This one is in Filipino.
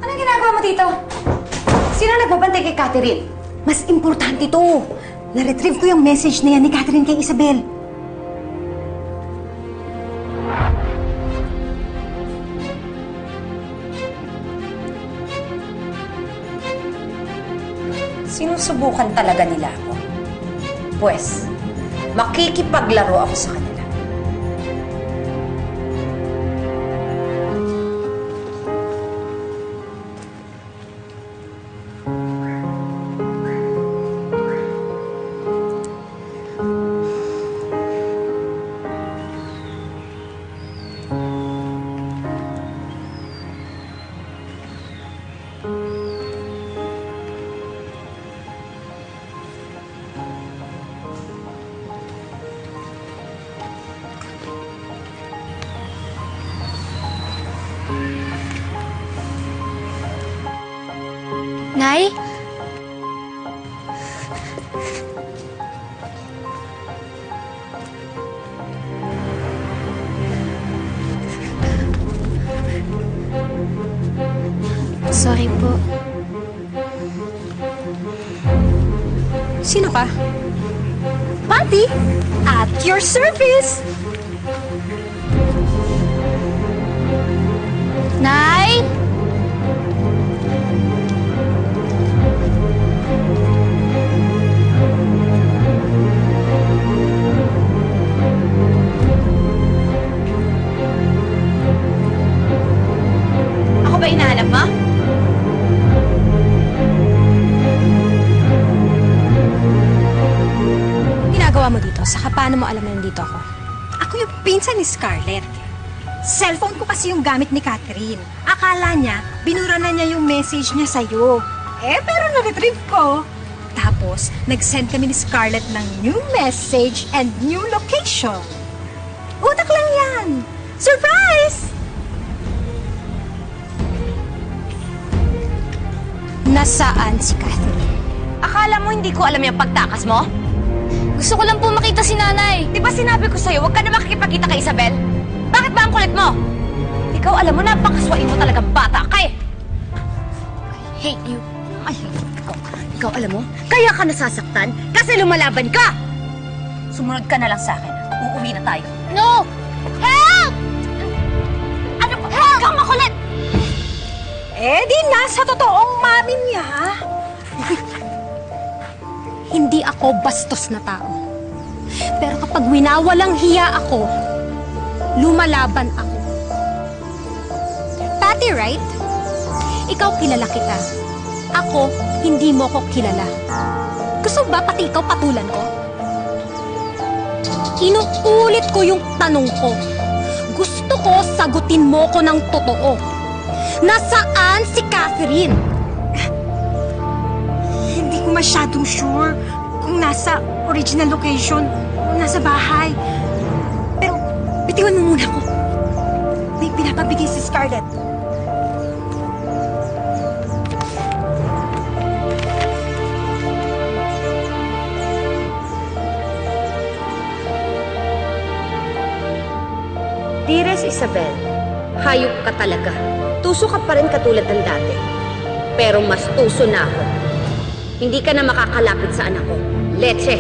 Anong ginagawa mo dito? Sino nagbabantay kay Catherine? Mas importante to. Na-retrieve ko yung message na yan ni Catherine kay Isabel. Sinusubukan talaga nila ako. Pwes, makikipaglaro ako sa kanila. Nay? Sorry po. Sino ka? Patty, at your service! Nay? Ako ba hinahanap mo? Ginagawa mo dito? Saka paano mo alam na nandito ako? Ako yung pinsan ni Scarlett. Cellphone ko kasi yung gamit ni Catherine. Akala niya, binura na niya yung message niya sa'yo. Pero na-retrieve ko. Tapos, nag-send kami ni Scarlett ng new message and new location. Utak lang yan! Surprise! Nasaan si Catherine? Akala mo hindi ko alam yung pagtakas mo? Gusto ko lang po makita si nanay. Di ba sinabi ko sa'yo, huwag ka na makikipagkita kay Isabel? Bakit ba ang kulit mo? Ikaw alam mo, napakaswain mo talagang bata ka eh! I hate you. Ay, ikaw alam mo, kaya ka nasasaktan kasi lumalaban ka! Sumunod ka na lang sa akin. Uuwi na tayo. No! Help! Ano ba? Help! Ikaw makulit! Di nasa totoong mami niya. Hindi ako bastos na tao. Pero kapag winawalang hiya ako, lumalaban ako. Patty, right? Ikaw kilala kita. Ako, hindi mo ko kilala. Gusto ba pati ikaw patulan ko? Inuulit ko yung tanong ko. Gusto ko sagutin mo ko ng totoo. Nasaan si Catherine? Hindi ko masyadong sure kung nasa original location o nasa bahay. Pero, bitiwan mo muna ko. May pinapabigay si Scarlett. Dearest Isabel, hayop ka talaga. Tuso ka pa rin katulad ng dati. Pero mas tuso na ako. Hindi ka na makakalapit sa anak ko. Leche!